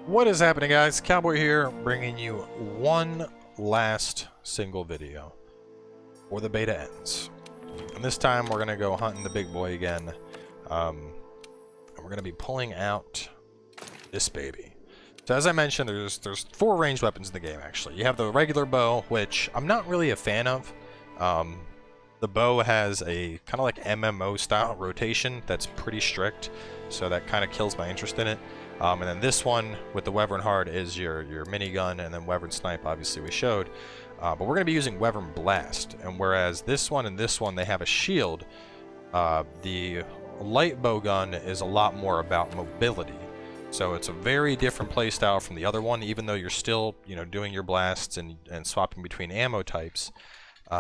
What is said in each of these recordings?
What is happening, guys? Cowboy here, bringing you one last single video before the beta ends. And this time we're going to go hunting the big boy again. And we're going to be pulling out this baby. So as I mentioned, there's 4 ranged weapons in the game, actually. You have the regular bow, which I'm not really a fan of. The bow has a kind of like MMO style rotation that's pretty strict, so that kind of kills my interest in it. And then this one with the Wyvern Hard is your minigun, and then Wyvern Snipe obviously we showed. But we're going to be using Wyvern Blast, and whereas this one and this one they have a shield, the light bowgun is a lot more about mobility. So it's a very different playstyle from the other one, even though you're still, doing your blasts and swapping between ammo types.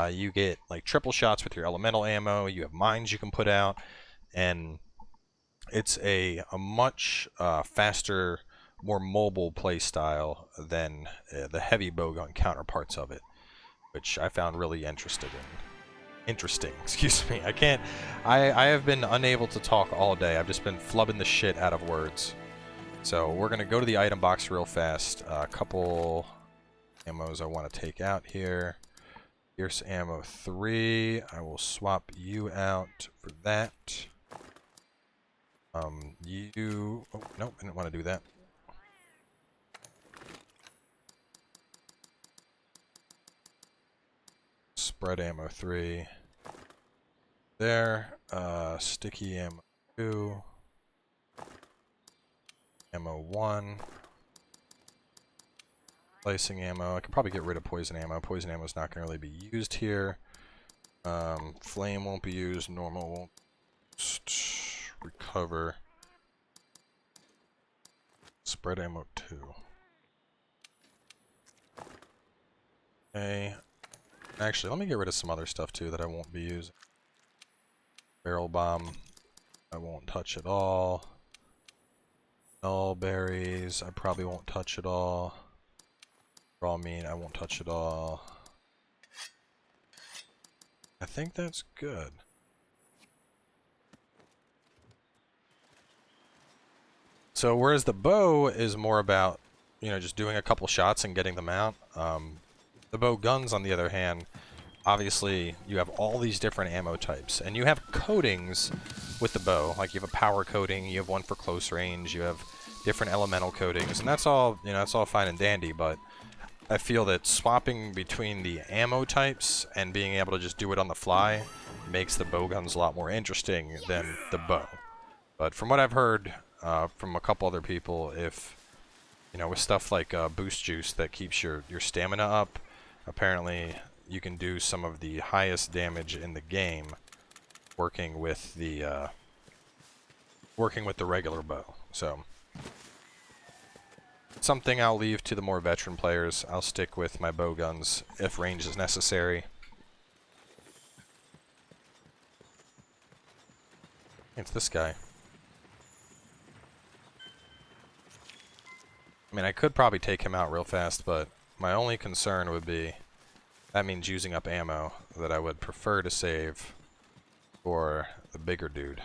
You get like triple shots with your elemental ammo, you have mines you can put out, and it's a much faster, more mobile playstyle than the heavy bowgun counterparts of it, which I found really interesting, excuse me. I have been unable to talk all day. I've just been flubbing the shit out of words. So we're going to go to the item box real fast. A couple ammos I want to take out here. Here's ammo 3. I will swap you out for that. Oh, nope, I didn't want to do that. Spread ammo 3. There. Sticky ammo 2. Ammo 1. Slicing ammo. I could probably get rid of poison ammo. Poison ammo is not going to really be used here. Flame won't be used. Normal won't. Recover. Spread ammo 2. Okay. Actually, let me get rid of some other stuff too that I won't be using. Barrel bomb. I won't touch at all. Null berries. I probably won't touch at all. Raw meat. I won't touch at all. I think that's good. So whereas the bow is more about, just doing a couple shots and getting them out, the bow guns, on the other hand, obviously you have all these different ammo types, and you have coatings with the bow. Like you have a power coating, you have one for close range, you have different elemental coatings, and that's all, that's all fine and dandy. But I feel that swapping between the ammo types and being able to just do it on the fly makes the bow guns a lot more interesting than the bow. But from what I've heard from a couple other people, if with stuff like boost juice that keeps your stamina up, apparently you can do some of the highest damage in the game working with the regular bow. So something I'll leave to the more veteran players. I'll stick with my bow guns if range is necessary. It's this guy. I mean, I could probably take him out real fast, but my only concern would be that means using up ammo that I would prefer to save for the bigger dude.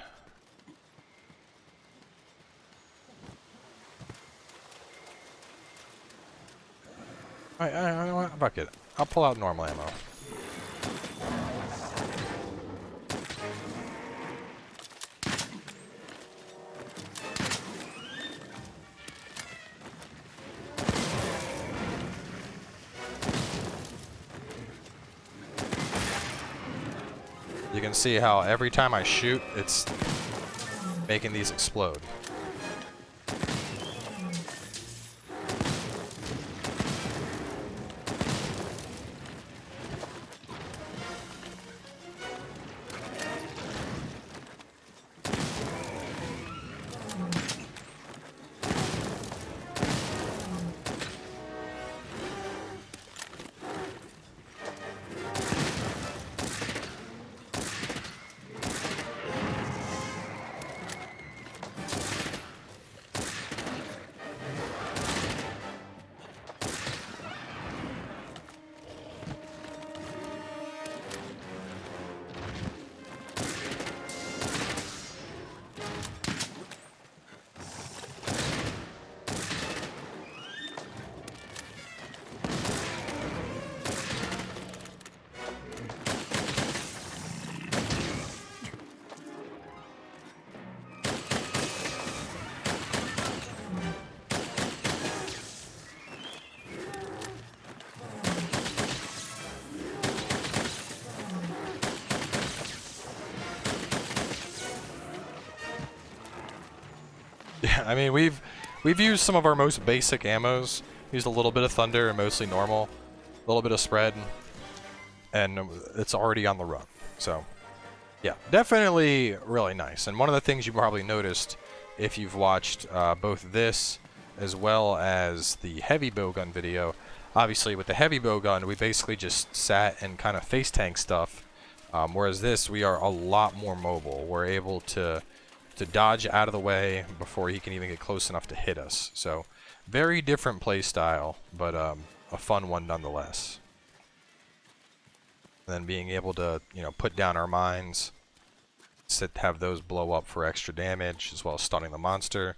Fuck it. I'll pull out normal ammo. You can see how every time I shoot, it's making these explode. Yeah, I mean, we've used some of our most basic ammos. Used a little bit of thunder and mostly normal, a little bit of spread, and it's already on the run. So, yeah, definitely really nice. And one of the things you probably noticed if you've watched both this as well as the heavy bowgun video, obviously with the heavy bowgun, we basically just sat and kind of face tank stuff, whereas this, we are a lot more mobile. We're able to dodge out of the way before he can even get close enough to hit us. So, very different play style, but a fun one nonetheless. And then being able to, you know, put down our mines, have those blow up for extra damage, as well as stunning the monster.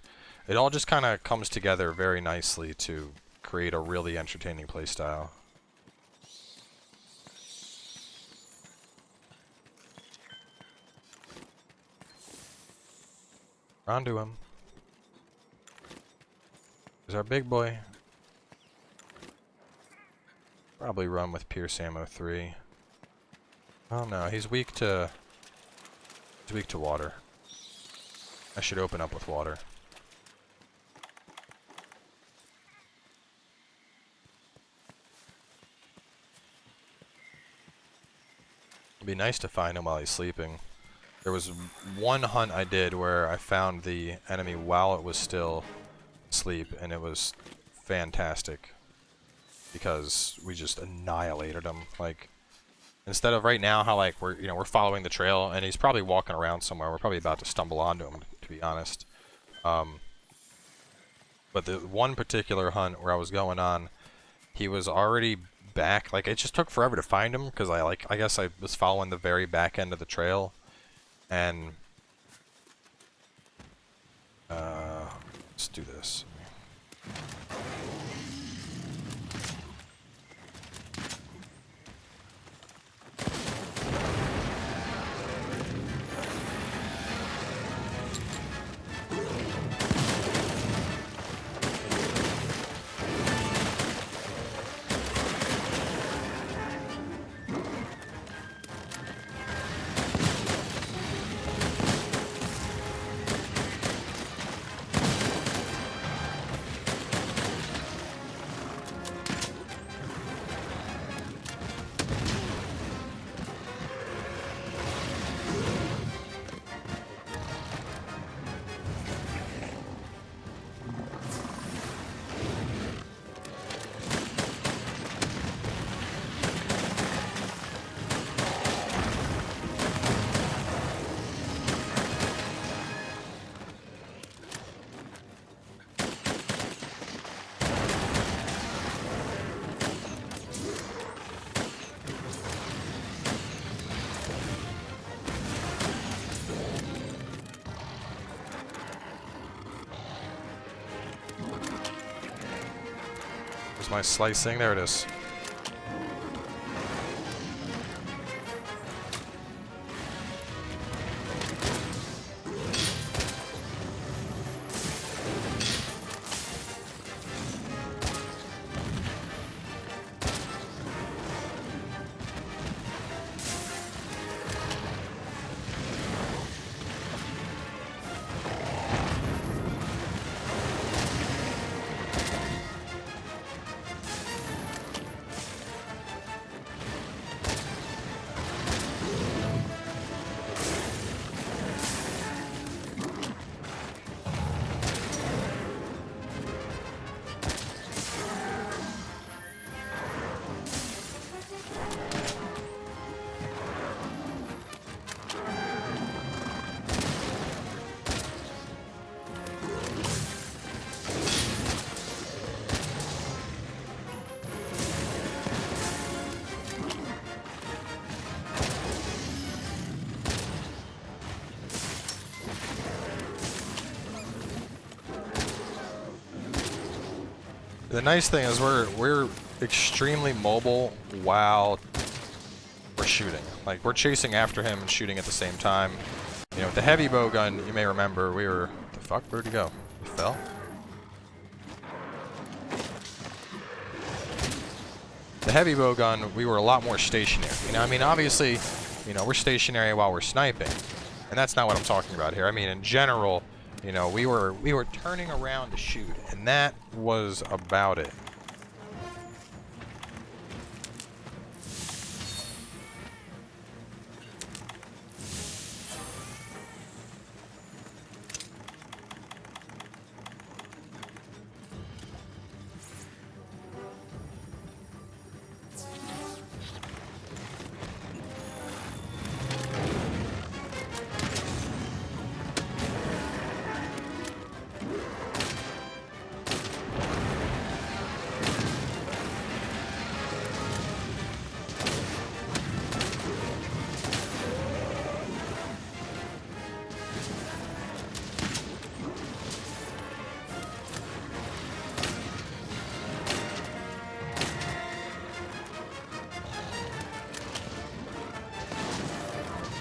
It all just kind of comes together very nicely to create a really entertaining play style. Onto him. There's our big boy. Probably run with Pierce Ammo 3. Oh no, he's weak to water. I should open up with water. It'd be nice to find him while he's sleeping. There was one hunt I did where I found the enemy while it was still asleep, and it was fantastic because we just annihilated him. Like, instead of right now how like we're following the trail and he's probably walking around somewhere, we're probably about to stumble onto him, to be honest. But the one particular hunt where I was going on, he was already back. Like, it just took forever to find him because I guess I was following the very back end of the trail, and let's do this. My slicing, there it is. The nice thing is we're extremely mobile while we're shooting. Like, we're chasing after him and shooting at the same time. You know, with the heavy bowgun, you may remember we were... The fuck? Where'd he go? He fell? The heavy bowgun, we were a lot more stationary. You know, I mean, obviously, you know, we're stationary while we're sniping. And that's not what I'm talking about here. I mean, in general, You know, we were turning around to shoot, and that was about it.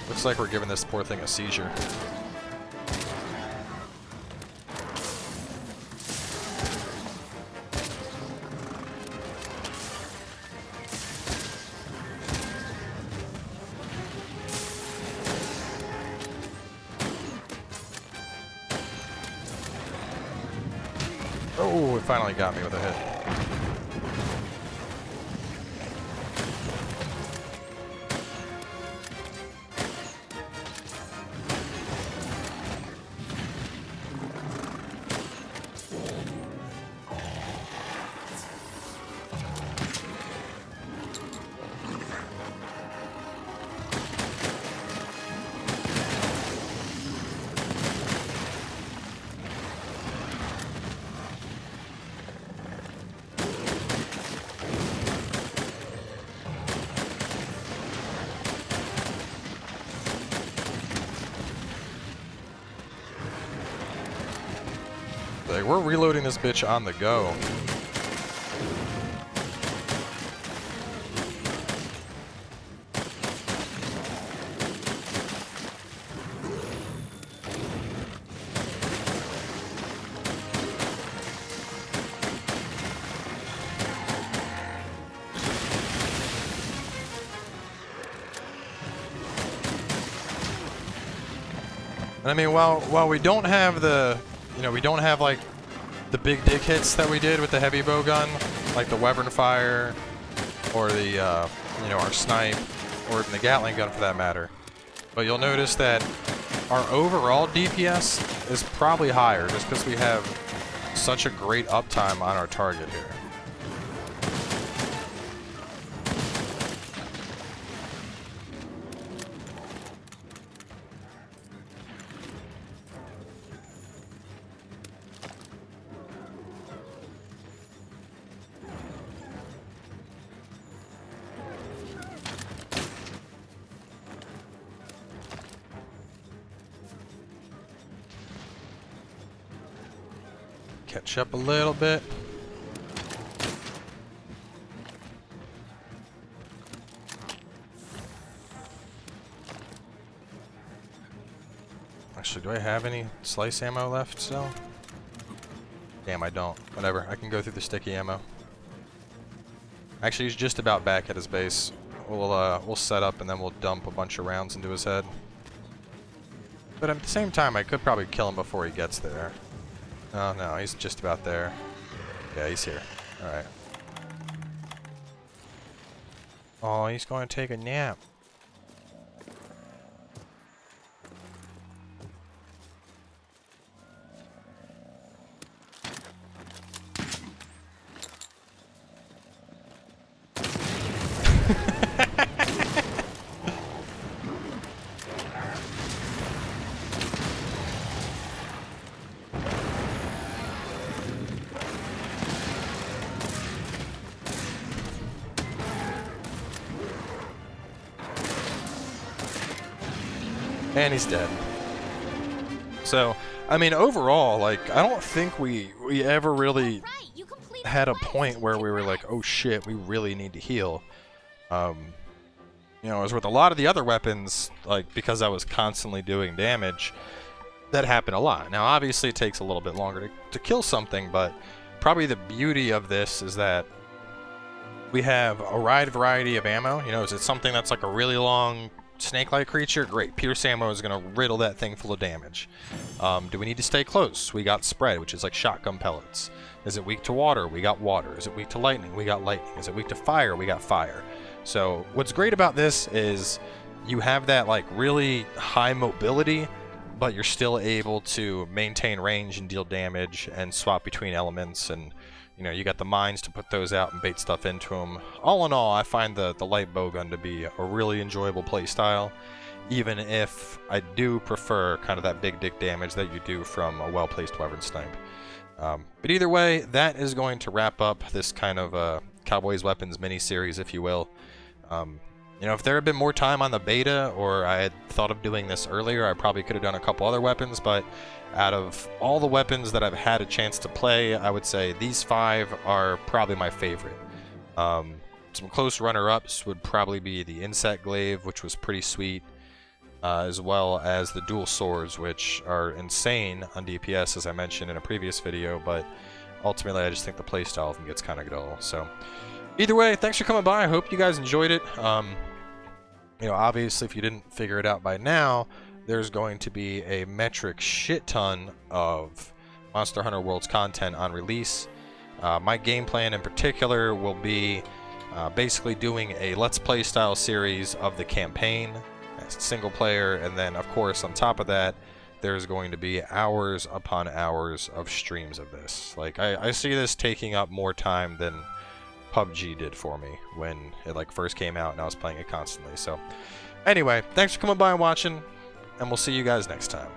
Looks like we're giving this poor thing a seizure. Oh, it finally got me with a hit. Like, we're reloading this bitch on the go. And I mean, while we don't have the, you know, we don't have like the big dick hits that we did with the heavy bowgun, like the Wyvern Fire, or the, you know, our snipe, or the Gatling gun for that matter. But you'll notice that our overall DPS is probably higher just because we have such a great uptime on our target here. Catch up a little bit. Actually, do I have any slice ammo left still? Damn, I don't. Whatever, I can go through the sticky ammo. Actually, he's just about back at his base. We'll set up and then we'll dump a bunch of rounds into his head. But at the same time, I could probably kill him before he gets there. Oh no, he's just about there. Yeah, he's here. Alright. Oh, he's going to take a nap. And he's dead. So, I mean, overall, like, I don't think we ever really had a point where we were like, oh shit, we really need to heal. You know, as with a lot of the other weapons, like, because I was constantly doing damage, that happened a lot. Now, obviously, it takes a little bit longer to kill something, but probably the beauty of this is that we have a wide variety of ammo. You know, is it something that's like a really long snake-like creature, great. Pierce ammo is going to riddle that thing full of damage. Do we need to stay close? We got spread, which is like shotgun pellets. Is it weak to water? We got water. Is it weak to lightning? We got lightning. Is it weak to fire? We got fire. So what's great about this is you have that like really high mobility, but you're still able to maintain range and deal damage and swap between elements, and you know, you got the mines to put those out and bait stuff into them. All in all, I find the light bowgun to be a really enjoyable playstyle, even if I do prefer kind of that big dick damage that you do from a well-placed weapon snipe. But either way, that is going to wrap up this kind of Cowboys Weapons mini-series, if you will. You know, if there had been more time on the beta, or I had thought of doing this earlier, I probably could have done a couple other weapons, but out of all the weapons that I've had a chance to play, I would say these 5 are probably my favorite. Some close runner-ups would probably be the Insect Glaive, which was pretty sweet, as well as the dual swords, which are insane on DPS, as I mentioned in a previous video, but ultimately I just think the playstyle of them gets kind of dull. So either way, thanks for coming by. I hope you guys enjoyed it. You know, obviously, if you didn't figure it out by now, there's going to be a metric shit ton of Monster Hunter Worlds content on release. My game plan in particular will be basically doing a Let's Play style series of the campaign as single player, and then, of course, on top of that, there's going to be hours upon hours of streams of this. Like, I see this taking up more time than PUBG did for me when it like first came out and I was playing it constantly. So anyway, thanks for coming by and watching, and we'll see you guys next time.